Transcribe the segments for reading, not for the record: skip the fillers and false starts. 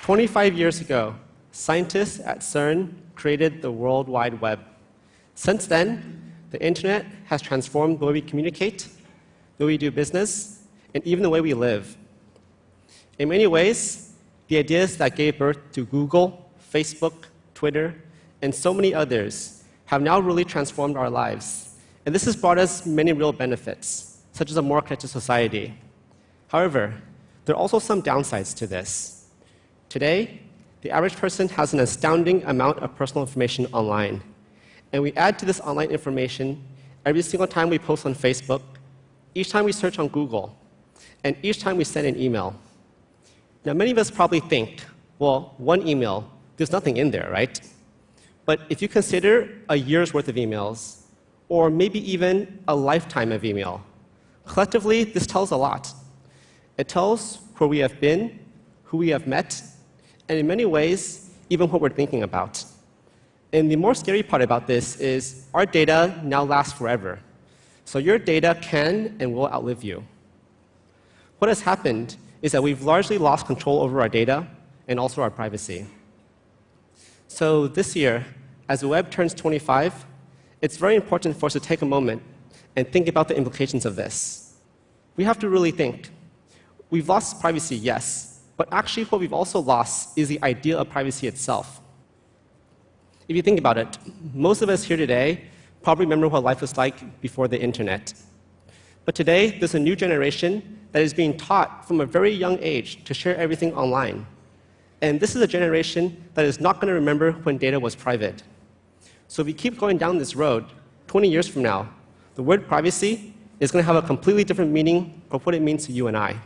25 years ago, scientists at CERN created the World Wide Web. Since then, the internet has transformed the way we communicate, the way we do business, and even the way we live. In many ways, the ideas that gave birth to Google, Facebook, Twitter, and so many others have now really transformed our lives. And this has brought us many real benefits, such as a more connected society. However, there are also some downsides to this. Today, the average person has an astounding amount of personal information online. And we add to this online information every single time we post on Facebook, each time we search on Google, and each time we send an email. Now, many of us probably think, well, one email, there's nothing in there, right? But if you consider a year's worth of emails, or maybe even a lifetime of email, collectively, this tells a lot. It tells where we have been, who we have met, and in many ways, even what we're thinking about. And the more scary part about this is our data now lasts forever. So your data can and will outlive you. What has happened is that we've largely lost control over our data and also our privacy. So this year, as the web turns 25, it's very important for us to take a moment and think about the implications of this. We have to really think. We've lost privacy, yes, but actually what we've also lost is the idea of privacy itself. If you think about it, most of us here today probably remember what life was like before the internet. But today, there's a new generation that is being taught from a very young age to share everything online. And this is a generation that is not going to remember when data was private. So if we keep going down this road, 20 years from now, the word privacy is going to have a completely different meaning of what it means to you and I.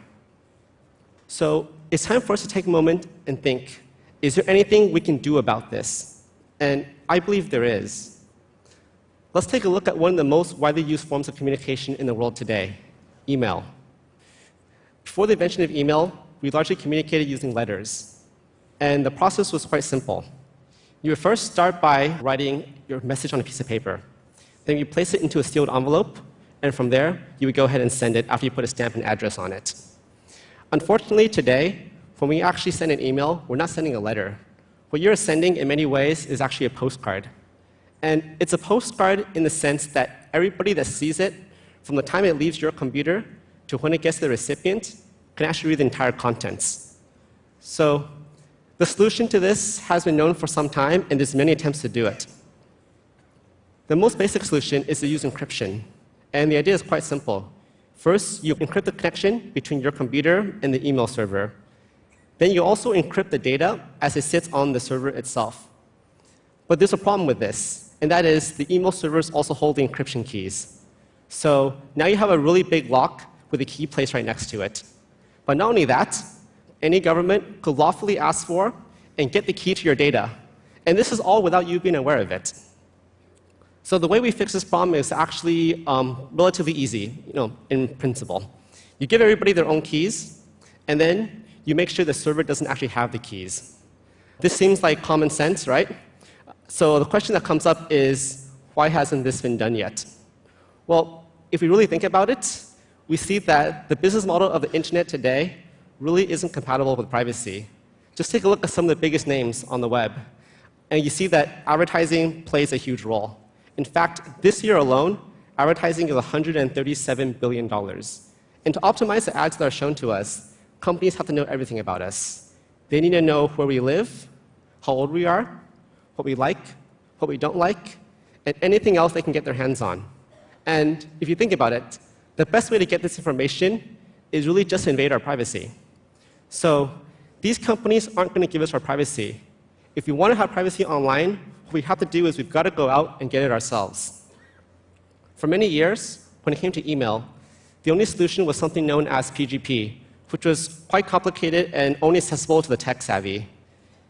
So it's time for us to take a moment and think, is there anything we can do about this? And I believe there is. Let's take a look at one of the most widely used forms of communication in the world today, email. Before the invention of email, we largely communicated using letters. And the process was quite simple. You would first start by writing your message on a piece of paper. Then you place it into a sealed envelope, and from there, you would go ahead and send it after you put a stamp and address on it. Unfortunately, today, when we actually send an email, we're not sending a letter. What you're sending, in many ways, is actually a postcard. And it's a postcard in the sense that everybody that sees it, from the time it leaves your computer to when it gets to the recipient, can actually read the entire contents. So the solution to this has been known for some time, and there's many attempts to do it. The most basic solution is to use encryption. And the idea is quite simple. First, you encrypt the connection between your computer and the email server. Then you also encrypt the data as it sits on the server itself. But there's a problem with this, and that is the email servers also hold the encryption keys. So now you have a really big lock with a key placed right next to it. But not only that, any government could lawfully ask for and get the key to your data. And this is all without you being aware of it. So the way we fix this problem is actually relatively easy, in principle. You give everybody their own keys, and then you make sure the server doesn't actually have the keys. This seems like common sense, right? So the question that comes up is, why hasn't this been done yet? Well, if we really think about it, we see that the business model of the internet today really isn't compatible with privacy. Just take a look at some of the biggest names on the web, and you see that advertising plays a huge role. In fact, this year alone, advertising is $137 billion. And to optimize the ads that are shown to us, companies have to know everything about us. They need to know where we live, how old we are, what we like, what we don't like, and anything else they can get their hands on. And if you think about it, the best way to get this information is really just to invade our privacy. So these companies aren't going to give us our privacy. If we want to have privacy online, what we have to do is we've got to go out and get it ourselves. For many years, when it came to email, the only solution was something known as PGP, which was quite complicated and only accessible to the tech-savvy.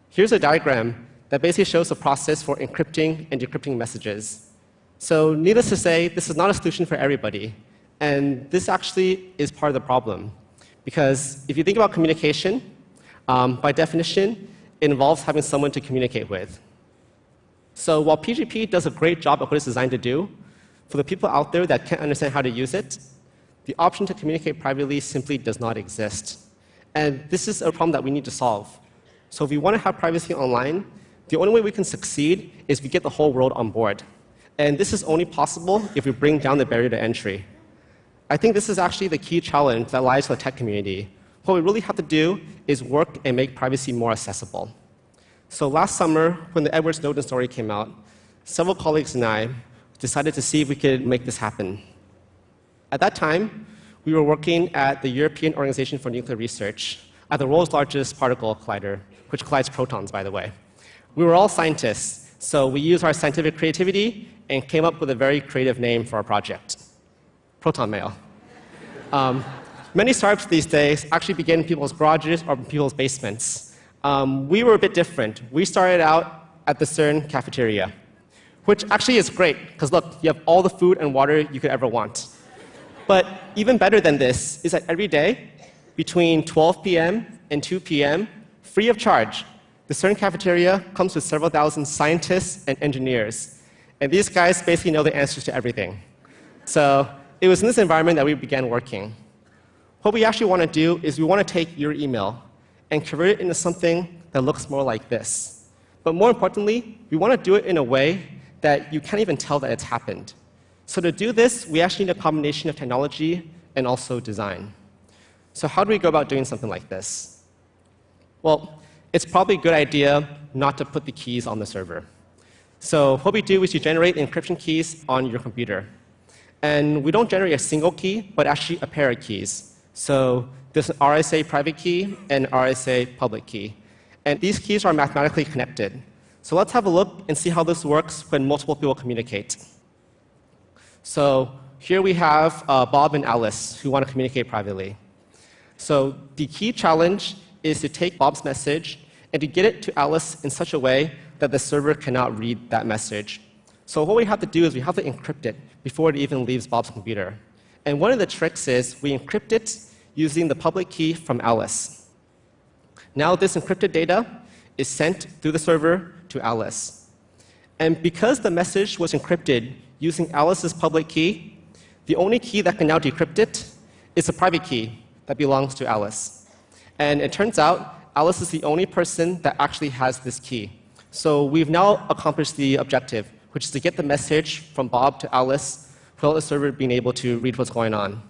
Here's a diagram that basically shows the process for encrypting and decrypting messages. So needless to say, this is not a solution for everybody. And this actually is part of the problem. Because if you think about communication, by definition, it involves having someone to communicate with. So while PGP does a great job of what it's designed to do, for the people out there that can't understand how to use it, the option to communicate privately simply does not exist. And this is a problem that we need to solve. So if we want to have privacy online, the only way we can succeed is we get the whole world on board. And this is only possible if we bring down the barrier to entry. I think this is actually the key challenge that lies with the tech community. What we really have to do is work and make privacy more accessible. So last summer, when the Edward Snowden story came out, several colleagues and I decided to see if we could make this happen. At that time, we were working at the European Organization for Nuclear Research, at the world's largest particle collider, which collides protons, by the way. We were all scientists, so we used our scientific creativity and came up with a very creative name for our project, Proton Mail. Many startups these days actually begin in people's garages or in people's basements. We were a bit different. We started out at the CERN cafeteria, which actually is great, because look, you have all the food and water you could ever want. But even better than this is that every day, between 12 p.m. and 2 p.m., free of charge, the CERN cafeteria comes with several thousand scientists and engineers. And these guys basically know the answers to everything. So it was in this environment that we began working. What we actually want to do is we want to take your email and convert it into something that looks more like this. But more importantly, we want to do it in a way that you can't even tell that it's happened. So to do this, we actually need a combination of technology and also design. So how do we go about doing something like this? Well, it's probably a good idea not to put the keys on the server. So what we do is you generate the encryption keys on your computer. And we don't generate a single key, but actually a pair of keys. So there's an RSA private key and RSA public key. And these keys are mathematically connected. So let's have a look and see how this works when multiple people communicate. So here we have Bob and Alice who want to communicate privately. So the key challenge is to take Bob's message and to get it to Alice in such a way that the server cannot read that message. So what we have to do is we have to encrypt it before it even leaves Bob's computer. And one of the tricks is we encrypt it using the public key from Alice. Now this encrypted data is sent through the server to Alice. And because the message was encrypted using Alice's public key, the only key that can now decrypt it is a private key that belongs to Alice. And it turns out Alice is the only person that actually has this key. So we've now accomplished the objective, which is to get the message from Bob to Alice without the server being able to read what's going on.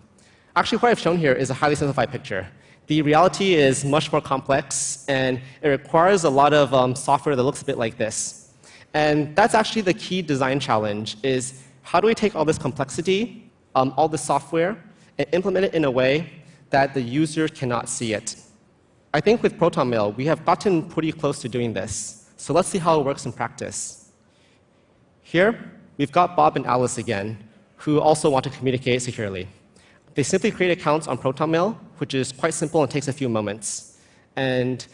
Actually, what I've shown here is a highly simplified picture. The reality is much more complex, and it requires a lot of software that looks a bit like this. And that's actually the key design challenge, is how do we take all this complexity, all this software, and implement it in a way that the user cannot see it. I think with Proton Mail, we have gotten pretty close to doing this. So let's see how it works in practice. Here, we've got Bob and Alice again, who also want to communicate securely. They simply create accounts on Proton Mail, which is quite simple and takes a few moments. And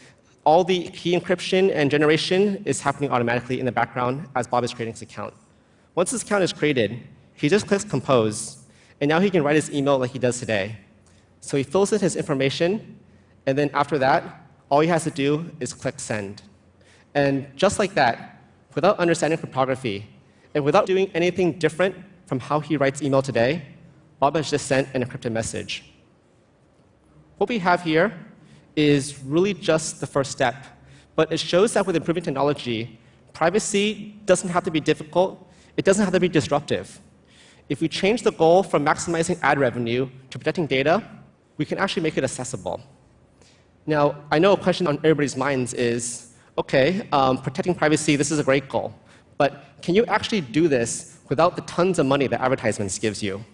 all the key encryption and generation is happening automatically in the background as Bob is creating his account. Once his account is created, he just clicks compose, and now he can write his email like he does today. So he fills in his information, and then after that, all he has to do is click send. And just like that, without understanding cryptography, and without doing anything different from how he writes email today, Bob has just sent an encrypted message. What we have here is really just the first step, but it shows that with improving technology, privacy doesn't have to be difficult, it doesn't have to be disruptive. If we change the goal from maximizing ad revenue to protecting data, we can actually make it accessible. Now, I know a question on everybody's minds is, okay, protecting privacy, this is a great goal, but can you actually do this without the tons of money that advertisements gives you?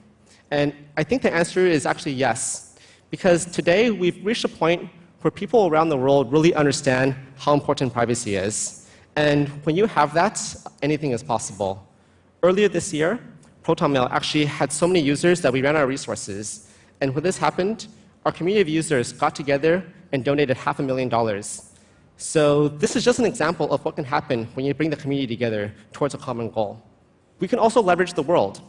And I think the answer is actually yes, because today we've reached a point where people around the world really understand how important privacy is. And when you have that, anything is possible. Earlier this year, Proton Mail actually had so many users that we ran out of resources. And when this happened, our community of users got together and donated $500,000. So this is just an example of what can happen when you bring the community together towards a common goal. We can also leverage the world.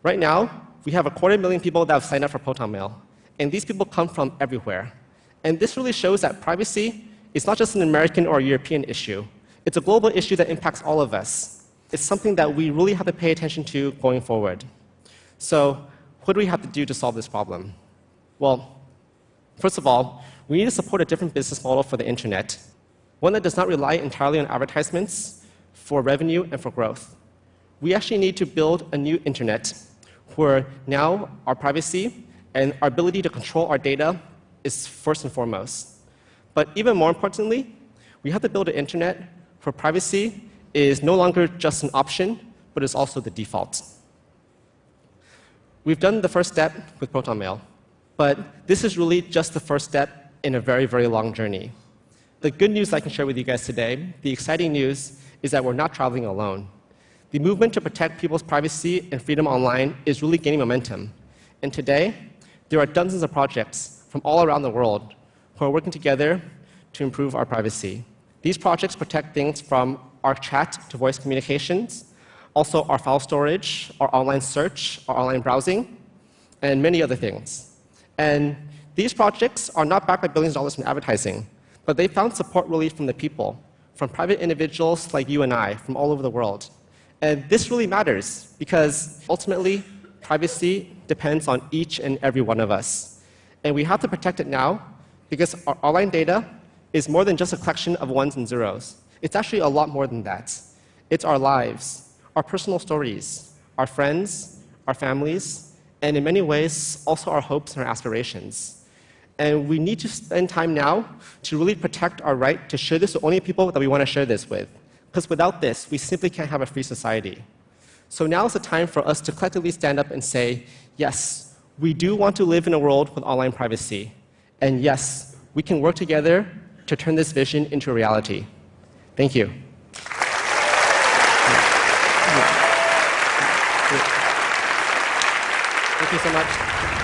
Right now, we have 250,000 people that have signed up for Proton Mail. And these people come from everywhere. And this really shows that privacy is not just an American or European issue. It's a global issue that impacts all of us. It's something that we really have to pay attention to going forward. So what do we have to do to solve this problem? Well, first of all, we need to support a different business model for the internet, one that does not rely entirely on advertisements for revenue and for growth. We actually need to build a new internet where now our privacy and our ability to control our data is first and foremost. But even more importantly, we have to build an internet where privacy is no longer just an option, but is also the default. We've done the first step with Proton Mail, but this is really just the first step in a very, very long journey. The good news I can share with you guys today, the exciting news, is that we're not traveling alone. The movement to protect people's privacy and freedom online is really gaining momentum. And today, there are dozens of projects from all around the world who are working together to improve our privacy. These projects protect things from our chat to voice communications, also our file storage, our online search, our online browsing, and many other things. And these projects are not backed by billions of dollars from advertising, but they found support really from the people, from private individuals like you and I, from all over the world. And this really matters, because ultimately, privacy depends on each and every one of us. And we have to protect it now, because our online data is more than just a collection of ones and zeros. It's actually a lot more than that. It's our lives, our personal stories, our friends, our families, and in many ways, also our hopes and our aspirations. And we need to spend time now to really protect our right to share this with only people that we want to share this with. Because without this, we simply can't have a free society. So now is the time for us to collectively stand up and say, yes, we do want to live in a world with online privacy. And yes, we can work together to turn this vision into a reality. Thank you. Thank you so much.